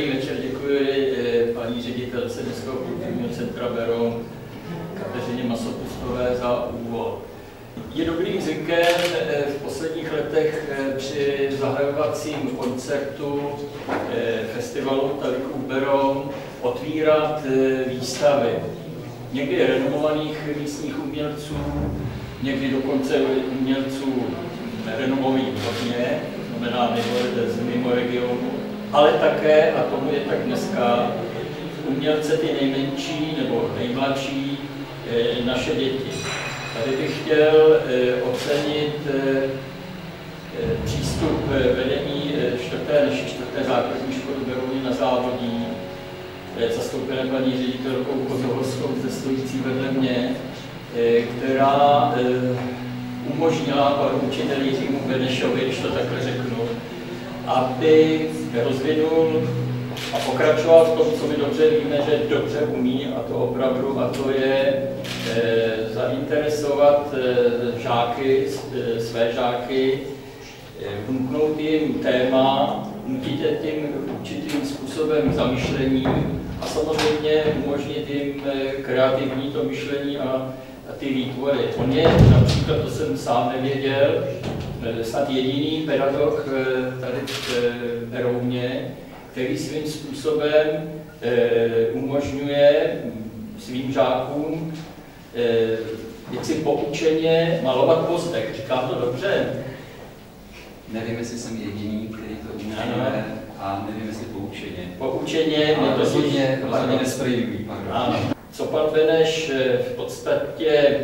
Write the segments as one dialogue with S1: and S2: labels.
S1: Dobrý večer, děkuji paní ředitelce Městského kulturního centra Beroun Kateřině Masopustové za úvod. Je dobrým zvykem v posledních letech při zahajovacím koncertu festivalu Talikův Beroun otvírat výstavy. Někdy renomovaných místních umělců, někdy dokonce umělců renomovaných hodně, to znamená mimo regionu, ale také, a tomu je tak dneska, umělce ty nejmenší nebo nejmladší, naše děti. Tady bych chtěl ocenit přístup vedení naší čtvrté základní školy Berouny na Závodí, zastoupené paní ředitelkou Kozohorskou, zde stojící vedle mě, která umožnila panu učiteli Jiřímu Benešovi, když to takhle řeknu, aby rozvinul a pokračoval v tom, co my dobře víme, že dobře umí, a to opravdu, a to je zainteresovat žáky, své žáky, vnuknout jim téma, nutit je tím určitým způsobem zamyšlení a samozřejmě umožnit jim kreativní to myšlení a ty výtvory. On je například, to jsem sám nevěděl, snad jediný pedagog tady v Berouně, který svým způsobem umožňuje svým žákům věci poučeně malovat pozdech. Říkám to dobře?
S2: Nevím, jestli jsem jediný, který to umožňuje, a nevím, jestli poučeně.
S1: Poučeně,
S2: ale rozhodně nesprejují.
S1: Co pan Beneš v podstatě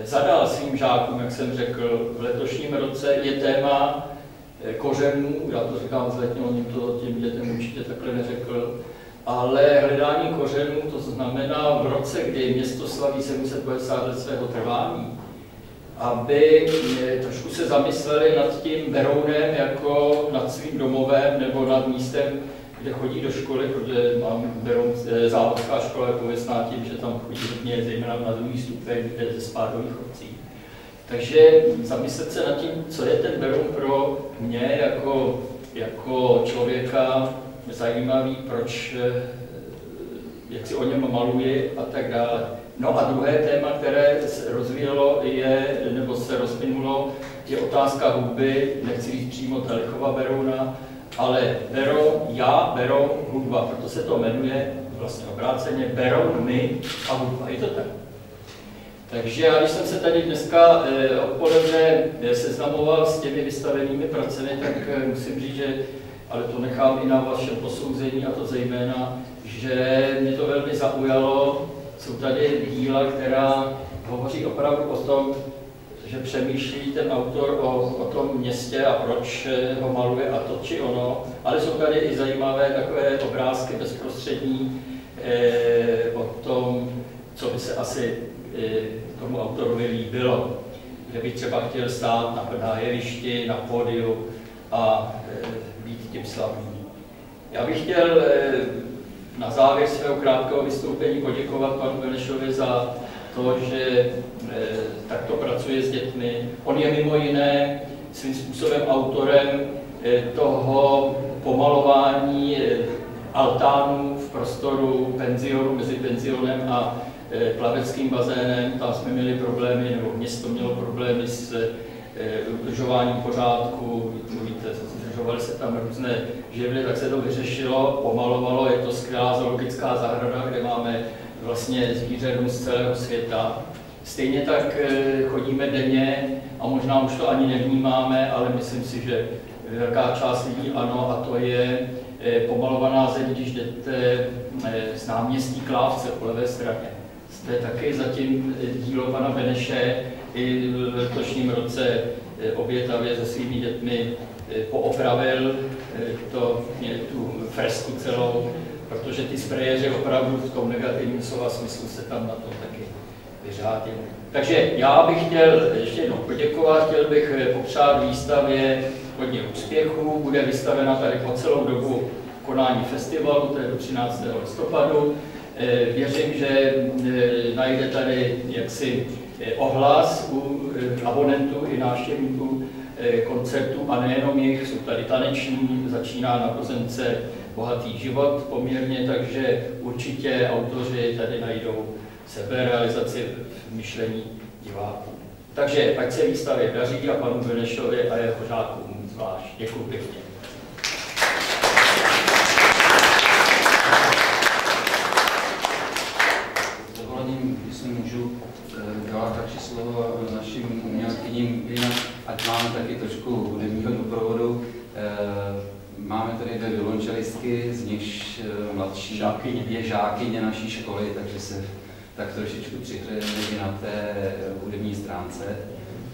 S1: zadal svým žákům, jak jsem řekl, v letošním roce, je téma kořenů, já to říkám vzletně, on jim to těm dětem určitě takhle neřekl, ale hledání kořenů, to znamená v roce, kdy město slaví 750 let svého trvání, aby trošku se zamysleli nad tím Berounem jako nad svým domovem nebo nad místem, kde chodí do školy, protože mám Beroun závodská škola, je pověstná tím, že tam chodí hodně, zejména na druhý stupeň ze spádových obcí. Takže zamyslet se nad tím, co je ten Beroun pro mě jako člověka zajímavý, proč, jak si o něm maluji a tak dále. No a druhé téma, které se rozvíjelo, nebo se rozvinulo, je otázka hudby, nechci říct přímo Talichova Berouna, ale Beroun, hudba, proto se to jmenuje vlastně obráceně Beroun, my a hudba, je to tak. Takže já, když jsem se tady dneska odpoledne seznamoval s těmi vystavenými pracemi, tak musím říct, že, ale to nechám i na vašem posouzení, a to zejména, že mě to velmi zaujalo. Jsou tady díla, která hovoří opravdu o tom, že přemýšlí ten autor o tom městě a proč ho maluje a to či ono, ale jsou tady i zajímavé takové obrázky bezprostřední o tom, co by se asi tomu autorovi líbilo, že by třeba chtěl stát na jevišti, na pódiu a být tím slavným. Já bych chtěl na závěr svého krátkého vystoupení poděkovat panu Benešovi za to, že takto pracuje s dětmi. On je mimo jiné svým způsobem autorem toho pomalování altánů v prostoru penzionu, mezi penzionem a plaveckým bazénem. Tam jsme měli problémy, nebo město mělo problémy s udržováním pořádku, víte, udržovaly se tam různé živly, tak se to vyřešilo, pomalovalo, je to skvělá zoologická zahrada, kde máme vlastně zvířatů z celého světa. Stejně tak chodíme denně a možná už to ani nevnímáme, ale myslím si, že velká část lidí ano, a to je pomalovaná zeď, když jdete z náměstí Klávce po levé straně. Jste taky zatím dílo pana Beneše i v letošním roce obětavě se svými dětmi poopravil tu fresku celou, protože ty sprejeři opravdu v tom negativním slova smyslu se tam na to taky vyřádili. Takže já bych chtěl ještě jednou poděkovat, chtěl bych popřát výstavě hodně úspěchů, bude vystavena tady po celou dobu konání festivalu, to je do 13. listopadu. Věřím, že najde tady jaksi ohlas u abonentů i návštěvníků koncertů a nejenom jich, jsou tady taneční, začíná na pozemce bohatý život poměrně, takže určitě autoři tady najdou seberealizaci v myšlení diváků. Takže ať se výstavě daří a panu Benešovi a jeho žákům zvlášť. Děkuji pěkně.
S2: S dovolením, když se můžu dát radši slovo našim umělkyním, ať máme taky trošku hudebního doprovodu. Máme tady dvě violončelistky, z nichž mladší je žákyně naší školy, takže se tak trošičku přihřejeme i na té hudební stránce.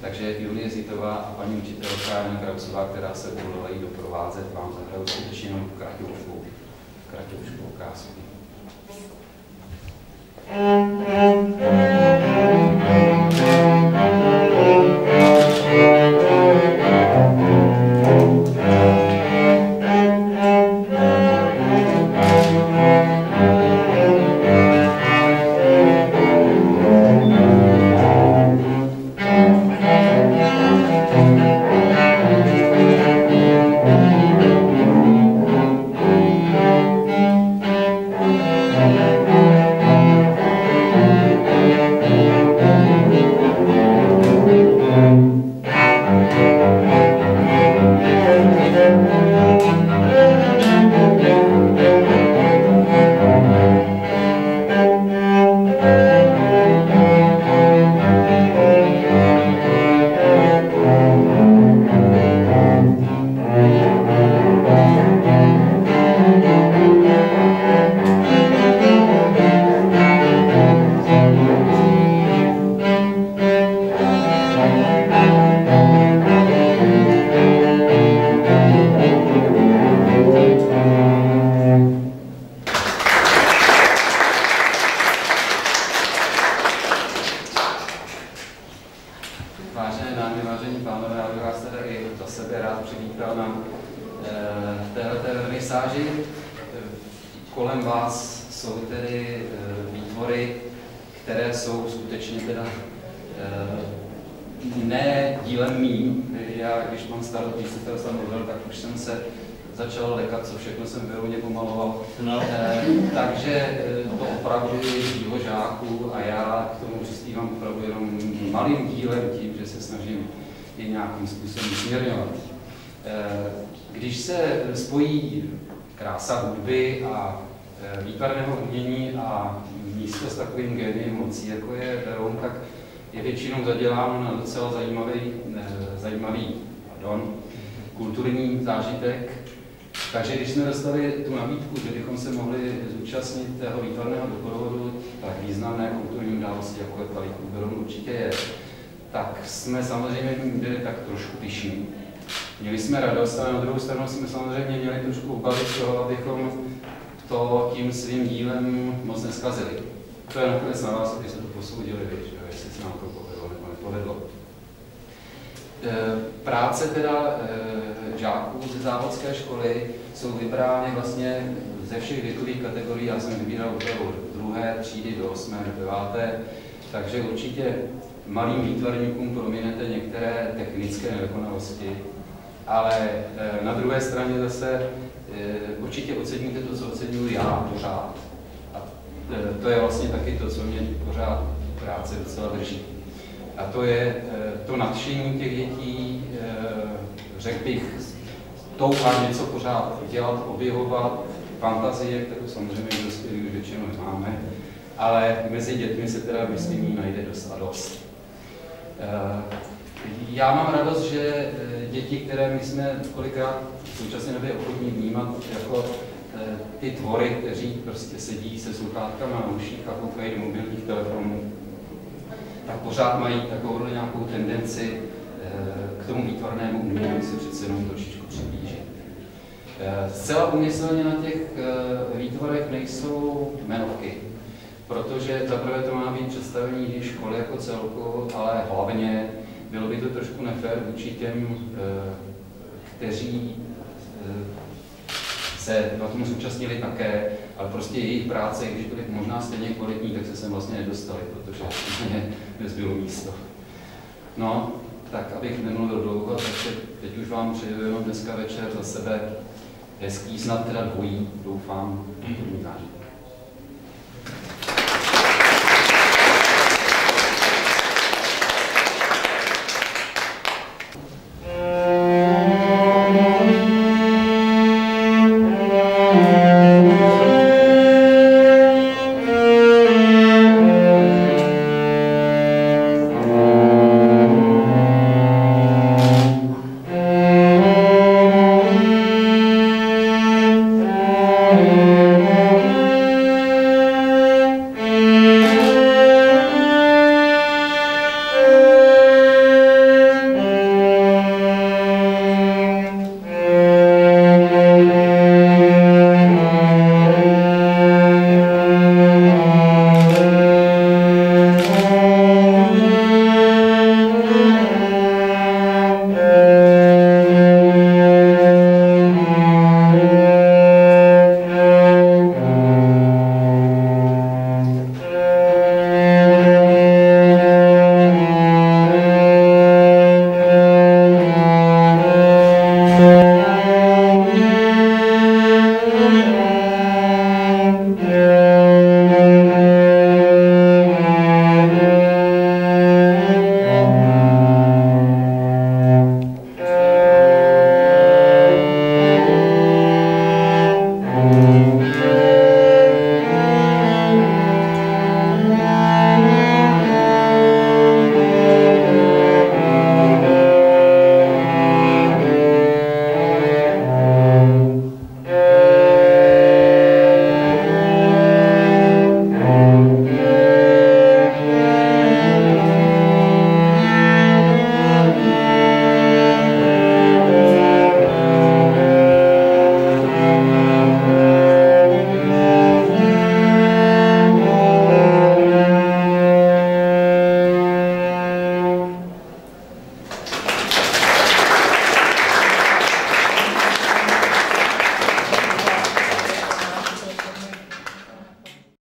S2: Takže Julie Zitová a paní učitelka Jana Krausová, která se dovolila jí doprovázet, vám zahrajou skutečně jenom kraťoušku krásu. Kolem vás jsou tedy výtvory, které jsou skutečně teda ne dílem mým. Já, když mám starost, když jsem tam mluvil, tak už jsem se začal lekat, co všechno jsem vyrovně pomaloval. No. Takže to opravdu je dílo žáků a já k tomu přispívám opravdu jenom malým dílem tím, že se snažím je nějakým způsobem směrňovat. Když se spojí krása hudby a výtvarného umění a místo s takovým géniem mocí, jako je Veron, tak je většinou zaděláno na docela zajímavý kulturní zážitek. Takže když jsme dostali tu nabídku, že bychom se mohli zúčastnit tého výtvarného doprovodu, tak významné kulturní události, jako je Palikův Veron určitě je, tak jsme samozřejmě byli tak trošku pyšní. Měli jsme radost, ale na druhou stranu jsme samozřejmě měli trošku obavy z toho, abychom to tím svým dílem moc neskazili. To je nakonec na vás, abyste to posoudili, jestli se nám to povedlo nebo nepovedlo. Práce teda žáků ze závodské školy jsou vybrány vlastně ze všech věkových kategorií. Já jsem vybíral od 2. třídy do 8. do 9. Takže určitě malým výtvarníkům prominete některé technické nedokonalosti, ale na druhé straně zase určitě oceníte to, co oceňuji já pořád. A to je vlastně taky to, co mě pořád práce docela drží. A to je to nadšení těch dětí, řekl bych, touha něco pořád dělat, objevovat, fantazie, kterou samozřejmě dospělí už většinou nemáme, ale mezi dětmi se teda, myslím, najde dost a dost. Já mám radost, že děti, které my jsme kolikrát v současné době ochotní vnímat jako ty tvory, kteří prostě sedí se sluchátkama na uších a koukají do mobilních telefonů, tak pořád mají takovou nějakou tendenci k tomu výtvarnému umění si přece jenom trošičku přiblížit. Zcela úmyslně na těch výtvorech nejsou jmenovky, protože zaprvé to má být představení školy jako celku, ale hlavně bylo by to trošku nefér vůči těm, kteří se na tom zúčastnili také, ale prostě jejich práce, když byly možná stejně kvalitní, tak se sem vlastně nedostali, protože nezbylo místo. No, tak abych nemluvil dlouho, takže teď už vám přeju jenom dneska večer za sebe hezký, snad teda dvojí, doufám, kulturní zážitek.